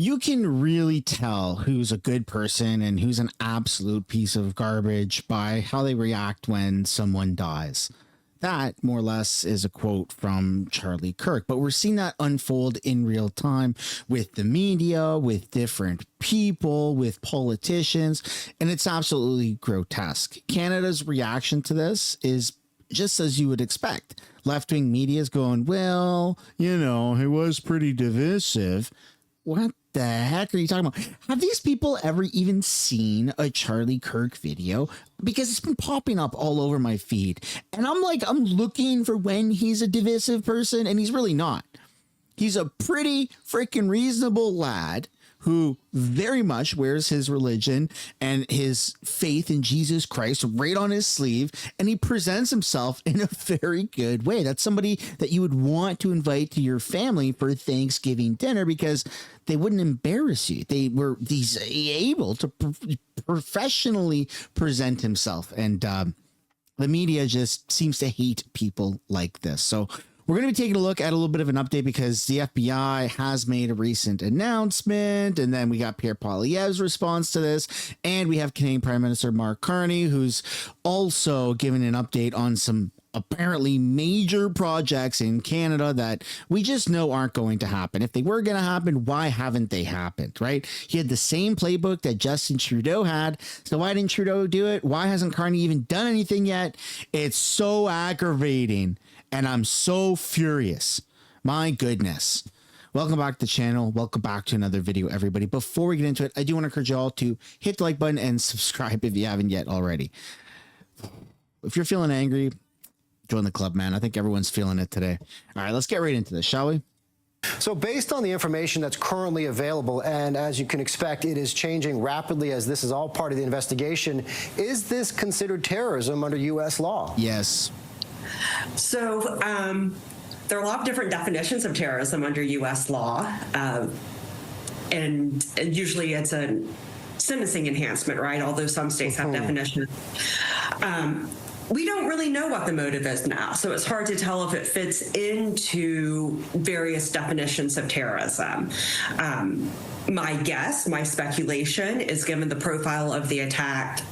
You can really tell who's a good person and who's an absolute piece of garbage by how they react when someone dies. That, more or less, is a quote from Charlie Kirk. But we're seeing that unfold in real time with the media, with different people, with politicians, and it's absolutely grotesque. Canada's reaction to this is just as you would expect. Left-wing media is going, well, it was pretty divisive. What the heck are you talking about? Have these people ever even seen a Charlie Kirk video? Because it's been popping up all over my feed. And I'm looking for when he's a divisive person, and he's really not. He's a pretty freaking reasonable lad who very much wears his religion and his faith in Jesus Christ right on his sleeve, and he presents himself in a very good way. That's somebody that you would want to invite to your family for Thanksgiving dinner because they wouldn't embarrass you. He's able to professionally present himself, and the media just seems to hate people like this. So we're going to be taking a look at a little bit of an update because the FBI has made a recent announcement, and then we got Pierre Poilievre's response to this, and we have Canadian Prime Minister Mark Carney, who's also given an update on some apparently major projects in Canada that we just know aren't going to happen. If they were going to happen, why haven't they happened, right? He had the same playbook that Justin Trudeau had. So why didn't Trudeau do it? Why hasn't Carney even done anything yet? It's so aggravating. And I'm so furious. My goodness. Welcome back to the channel. Welcome back to another video, everybody. Before we get into it, I do want to encourage you all to hit the like button and subscribe if you haven't yet already. If you're feeling angry, join the club, man. I think everyone's feeling it today. All right, let's get right into this, shall we? So based on the information that's currently available, and as you can expect, it is changing rapidly as this is all part of the investigation, is this considered terrorism under U.S. law? Yes. So there are a lot of different definitions of terrorism under U.S. law, and usually it's a sentencing enhancement, right? Although some states have definitions. We don't really know what the motive is now, so it's hard to tell if it fits into various definitions of terrorism. My guess, my speculation is, given the profile of the attack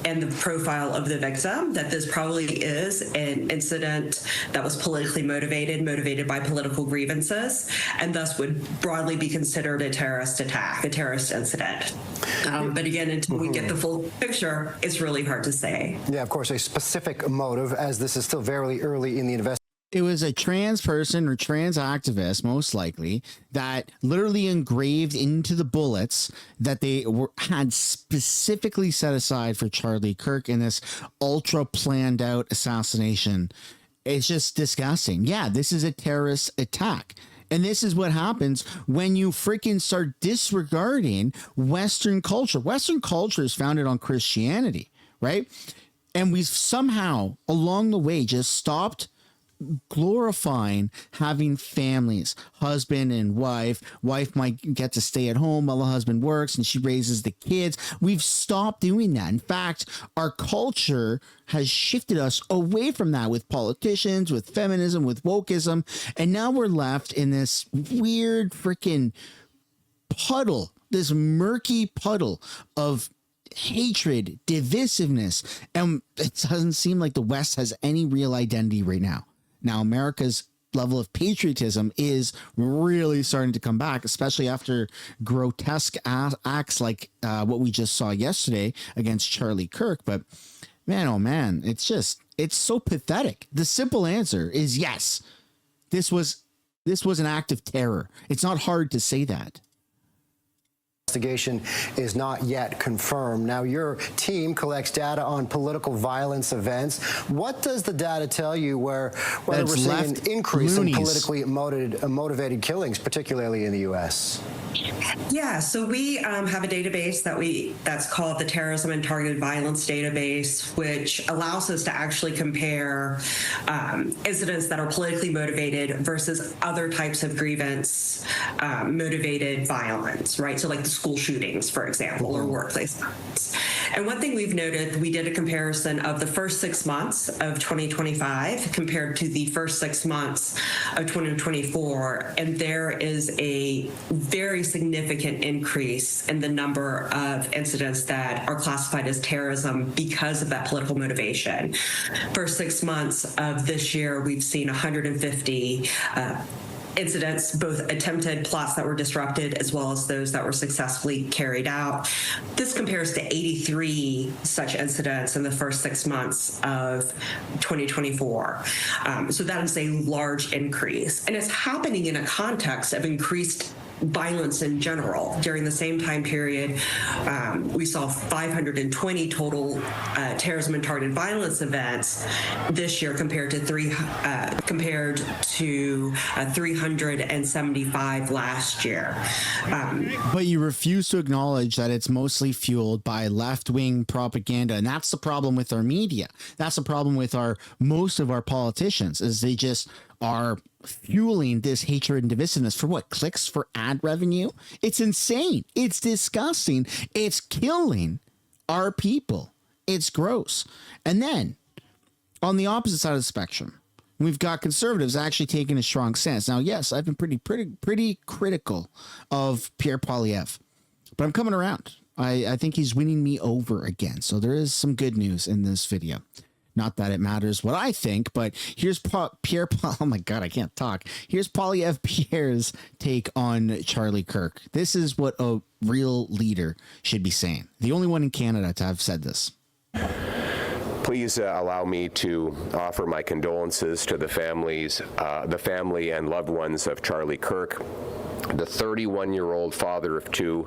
and the profile of the victim, that this probably is an incident that was politically motivated by political grievances, and thus would broadly be considered a terrorist attack, a terrorist incident. But again, until we get the full picture, it's really hard to say. Yeah, of course, a specific motive, as this is still very early in the investigation. It was a trans person or trans activist, most likely, that literally engraved into the bullets that they had specifically set aside for Charlie Kirk in this ultra planned out assassination. It's just disgusting. Yeah, this is a terrorist attack. And this is what happens when you freaking start disregarding Western culture. Western culture is founded on Christianity, right? And we've somehow along the way just stopped glorifying having families, husband and wife. Wife might get to stay at home while the husband works and she raises the kids. We've stopped doing that. In fact, our culture has shifted us away from that with politicians, with feminism, with wokeism. And now we're left in this weird freaking puddle, this murky puddle of hatred, divisiveness. And it doesn't seem like the West has any real identity right now. Now, America's level of patriotism is really starting to come back, especially after grotesque acts like what we just saw yesterday against Charlie Kirk. But man, oh man, it's so pathetic. The simple answer is yes. This was an act of terror. It's not hard to say that. Investigation is not yet confirmed. Now, your team collects data on political violence events. What does the data tell you whether we're seeing an increase in politically motivated killings, particularly in the U.S.? Yeah, so we have a database that's called the Terrorism and Targeted Violence Database, which allows us to actually compare incidents that are politically motivated versus other types of grievance motivated violence, right? So like the school shootings, for example, or workplace violence. And one thing we've noted, we did a comparison of the first 6 months of 2025 compared to the first 6 months of 2024, and there is a very significant increase in the number of incidents that are classified as terrorism because of that political motivation. First 6 months of this year, we've seen 150 incidents, both attempted plots that were disrupted as well as those that were successfully carried out. This compares to 83 such incidents in the first 6 months of 2024. So that is a large increase. And it's happening in a context of increased violence in general. During the same time period, we saw 520 total terrorism and targeted violence events this year compared to 375 last year. But you refuse to acknowledge that it's mostly fueled by left-wing propaganda, and that's the problem with our media. That's the problem with most of our politicians, is they just are fueling this hatred and divisiveness for what? Clicks, for ad revenue? It's insane. It's disgusting. It's killing our people. It's gross. And then on the opposite side of the spectrum, we've got conservatives actually taking a strong stance. Now, yes, I've been pretty critical of Pierre Poilievre, but I'm coming around. I think he's winning me over again. So there is some good news in this video. Not that it matters what I think, but here's Pierre. Oh my God, I can't talk. Here's Poilievre Pierre's take on Charlie Kirk. This is what a real leader should be saying. The only one in Canada to have said this. Please allow me to offer my condolences to the family and loved ones of Charlie Kirk, the 31-year-old father of two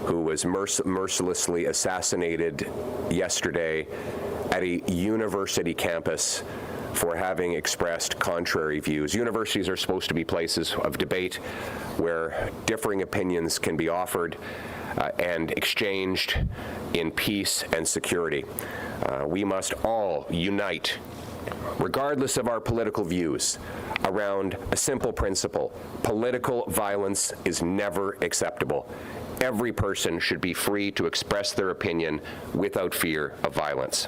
who was mercilessly assassinated yesterday at a university campus for having expressed contrary views. Universities are supposed to be places of debate where differing opinions can be offered and exchanged in peace and security. We must all unite, regardless of our political views, around a simple principle: political violence is never acceptable. Every person should be free to express their opinion without fear of violence.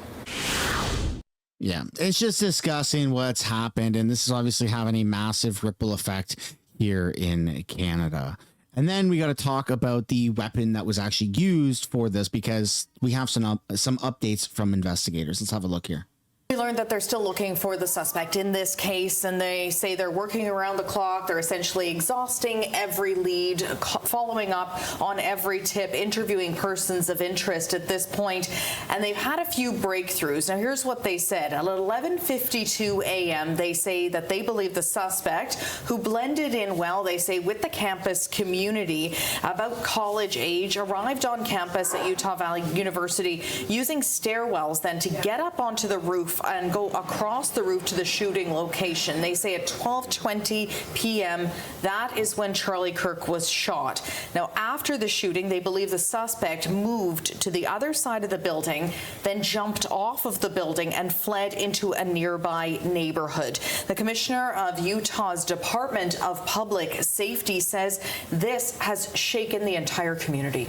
Yeah, it's just discussing what's happened, and this is obviously having a massive ripple effect here in Canada. And then we got to talk about the weapon that was actually used for this, because we have some updates from investigators. Let's have a look here. We learned that they're still looking for the suspect in this case, and they say they're working around the clock. They're essentially exhausting every lead, following up on every tip, interviewing persons of interest at this point, and they've had a few breakthroughs. Now, here's what they said. At 11:52 a.m., they say that they believe the suspect, who blended in well, they say, with the campus community, about college age, arrived on campus at Utah Valley University using stairwells then to get up onto the roof and go across the roof to the shooting location. They say at 12:20 p.m., that is when Charlie Kirk was shot. Now, after the shooting, they believe the suspect moved to the other side of the building, then jumped off of the building and fled into a nearby neighborhood. The commissioner of Utah's Department of Public Safety says this has shaken the entire community.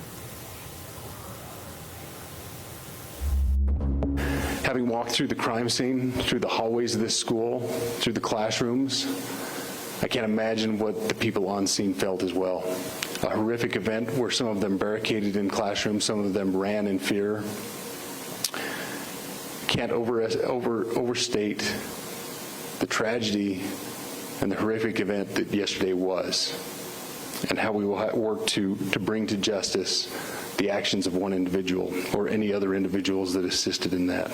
Having walked through the crime scene, through the hallways of this school, through the classrooms, I can't imagine what the people on scene felt as well. A horrific event where some of them barricaded in classrooms, some of them ran in fear. Can't overstate the tragedy and the horrific event that yesterday was, and how we will work to bring to justice the actions of one individual or any other individuals that assisted in that.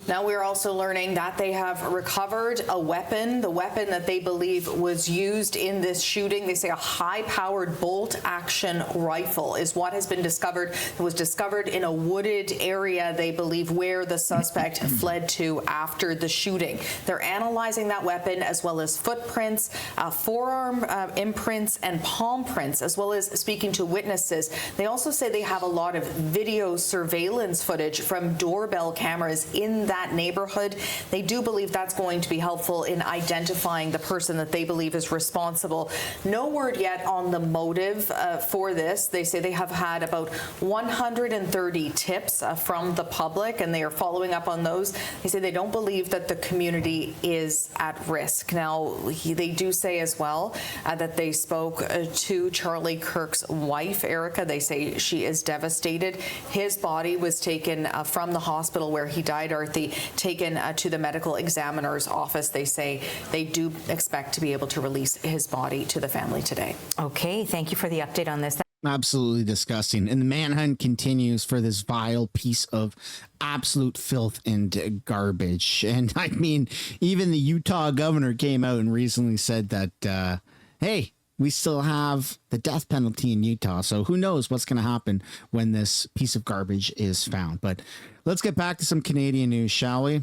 Now, we're also learning that they have recovered a weapon, the weapon that they believe was used in this shooting. They say a high-powered bolt-action rifle is what has been discovered. It was discovered in a wooded area, they believe, where the suspect fled to after the shooting. They're analyzing that weapon, as well as footprints, forearm imprints, and palm prints, as well as speaking to witnesses. They also say they have a lot of video surveillance footage from doorbell cameras in that that neighborhood. They do believe that's going to be helpful in identifying the person that they believe is responsible. No word yet on the motive for this. They say they have had about 130 tips from the public, and they are following up on those. They say they don't believe that the community is at risk. Now, they do say as well that they spoke to Charlie Kirk's wife, Erica. They say she is devastated. His body was taken from the hospital where he died, Arthi, taken to the medical examiner's office. They say they do expect to be able to release his body to the family today. Okay, thank you for the update on this. Absolutely disgusting. And the manhunt continues for this vile piece of absolute filth and garbage. And I mean, even the Utah governor came out and recently said that, hey, we still have the death penalty in Utah. So who knows what's going to happen when this piece of garbage is found. But let's get back to some Canadian news, shall we?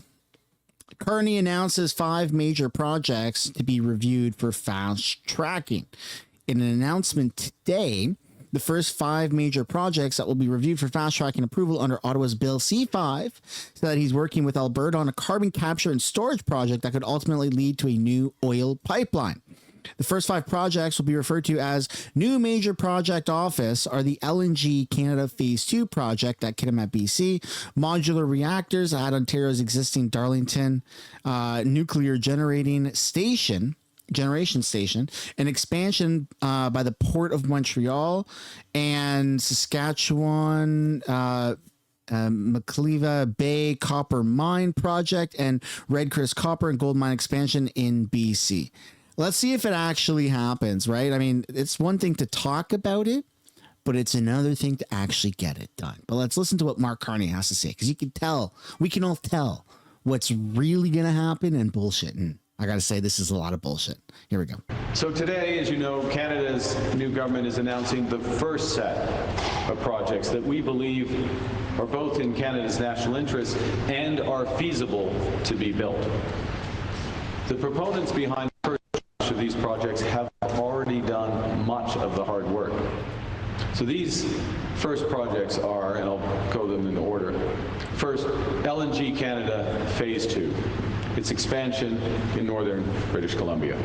Carney announces 5 major projects to be reviewed for fast tracking. In an announcement today, the first 5 major projects that will be reviewed for fast tracking approval under Ottawa's Bill C5, so that he's working with Alberta on a carbon capture and storage project that could ultimately lead to a new oil pipeline. The first 5 projects will be referred to as New Major Project Office are the LNG Canada Phase 2 project at Kitimat, BC, modular reactors at Ontario's existing Darlington nuclear generation station, an expansion by the Port of Montreal and Saskatchewan Macleva Bay Copper Mine Project, and Red Chris Copper and Gold Mine expansion in BC. Let's see if it actually happens, right? I mean, it's one thing to talk about it, but it's another thing to actually get it done. But let's listen to what Mark Carney has to say, because we can all tell what's really going to happen and bullshit. And I got to say, this is a lot of bullshit. Here we go. So today, as you know, Canada's new government is announcing the first set of projects that we believe are both in Canada's national interest and are feasible to be built. The proponents behind the first of these projects have already done much of the hard work. So these first projects are, and I'll go them in order. First, LNG Canada Phase 2, its expansion in northern British Columbia.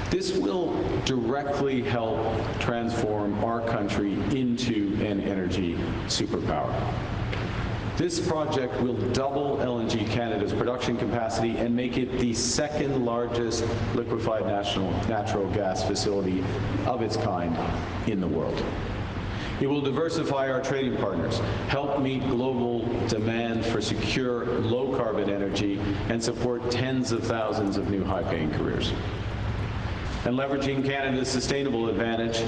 This will directly help transform our country into an energy superpower. This project will double LNG Canada's production capacity and make it the second largest liquefied natural gas facility of its kind in the world. It will diversify our trading partners, help meet global demand for secure, low-carbon energy, and support tens of thousands of new high-paying careers. And leveraging Canada's sustainable advantage,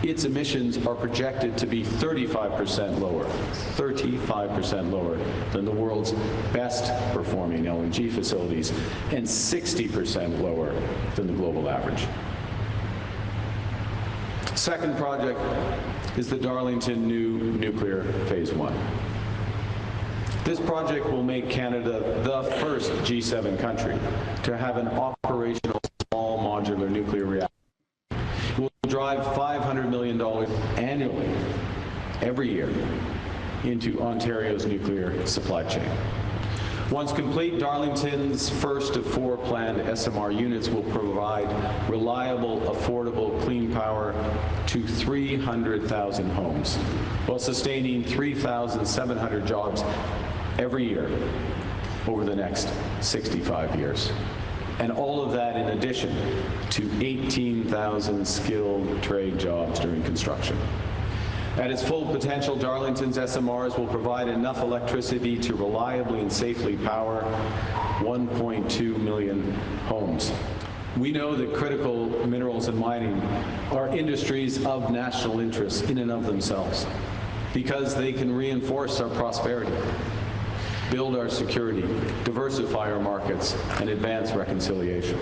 its emissions are projected to be 35% lower than the world's best performing LNG facilities and 60% lower than the global average. Second project is the Darlington New Nuclear Phase 1. This project will make Canada the first G7 country to have an operational small modular nuclear reactor. It will drive $500 million annually, every year, into Ontario's nuclear supply chain. Once complete, Darlington's first of 4 planned SMR units will provide reliable, affordable, clean power to 300,000 homes, while sustaining 3,700 jobs every year over the next 65 years. And all of that in addition to 18,000 skilled trade jobs during construction. At its full potential, Darlington's SMRs will provide enough electricity to reliably and safely power 1.2 million homes. We know that critical minerals and mining are industries of national interest in and of themselves because they can reinforce our prosperity, build our security, diversify our markets, and advance reconciliation.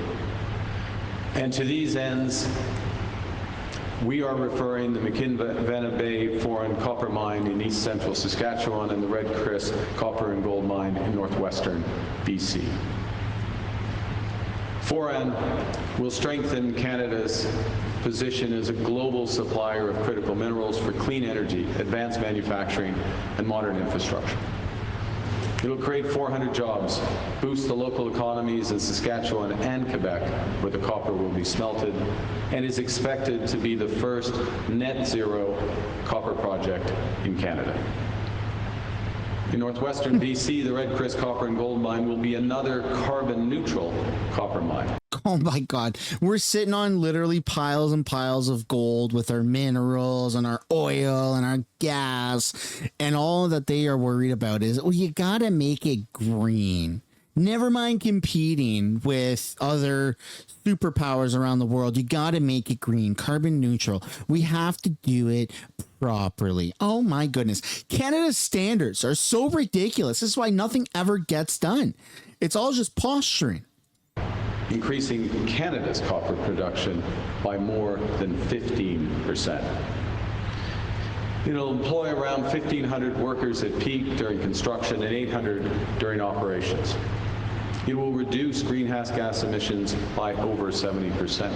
And to these ends, we are referring the McKinvena Bay Foreign Copper Mine in east central Saskatchewan and the Red Chris Copper and Gold Mine in northwestern BC. Foran will strengthen Canada's position as a global supplier of critical minerals for clean energy, advanced manufacturing, and modern infrastructure. It'll create 400 jobs, boost the local economies in Saskatchewan and Quebec, where the copper will be smelted, and is expected to be the first net zero copper project in Canada. In northwestern BC, the Red Chris Copper and Gold Mine will be another carbon neutral copper mine. Oh my God. We're sitting on literally piles and piles of gold with our minerals and our oil and our gas. And all that they are worried about is, well, you got to make it green. Never mind competing with other superpowers around the world. You got to make it green, carbon neutral. We have to do it properly. Oh my goodness. Canada's standards are so ridiculous. This is why nothing ever gets done. It's all just posturing. Increasing Canada's copper production by more than 15%. It'll employ around 1,500 workers at peak during construction and 800 during operations. It will reduce greenhouse gas emissions by over 70%.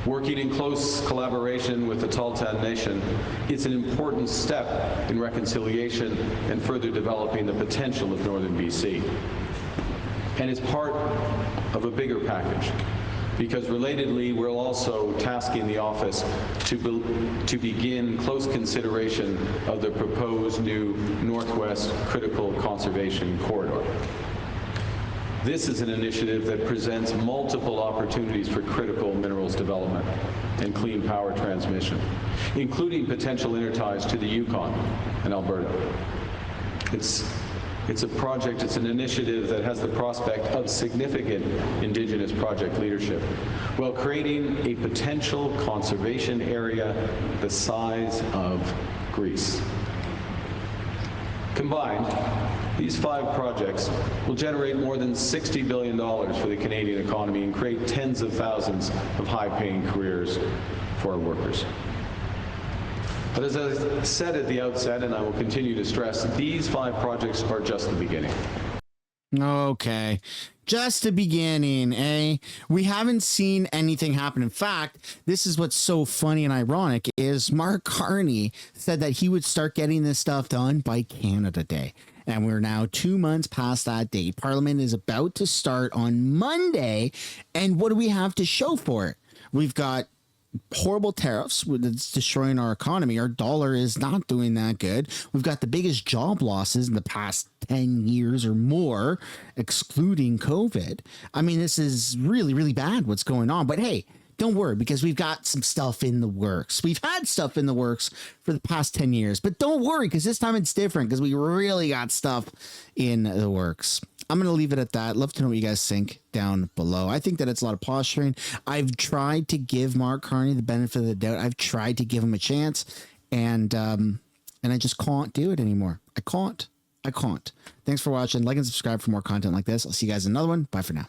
Working in close collaboration with the Tahltan Nation, it's an important step in reconciliation and further developing the potential of northern BC. And it's part of a bigger package, because relatedly, we're also tasking the office to begin close consideration of the proposed new Northwest Critical Conservation Corridor. This is an initiative that presents multiple opportunities for critical minerals development and clean power transmission, including potential interties to the Yukon and Alberta. It's a project, it's an initiative that has the prospect of significant Indigenous project leadership, while creating a potential conservation area the size of Greece. Combined, these 5 projects will generate more than $60 billion for the Canadian economy and create tens of thousands of high-paying careers for our workers. But as I said at the outset, and I will continue to stress, these 5 projects are just the beginning. Okay, just the beginning, eh? We haven't seen anything happen. In fact, this is what's so funny and ironic is Mark Carney said that he would start getting this stuff done by Canada Day. And we're now 2 months past that date. Parliament is about to start on Monday. And what do we have to show for it? We've got horrible tariffs that's destroying our economy. Our dollar is not doing that good. We've got the biggest job losses in the past 10 years or more, excluding COVID. I mean, this is really, really bad what's going on. But hey, don't worry, because we've got some stuff in the works. We've had stuff in the works for the past 10 years, but don't worry, because this time it's different, because we really got stuff in the works. I'm going to leave it at that. Love to know what you guys think down below. I think that it's a lot of posturing. I've tried to give Mark Carney the benefit of the doubt. I've tried to give him a chance, and I just can't do it anymore. I can't. Thanks for watching. Like and subscribe for more content like this. I'll see you guys in another one. Bye for now.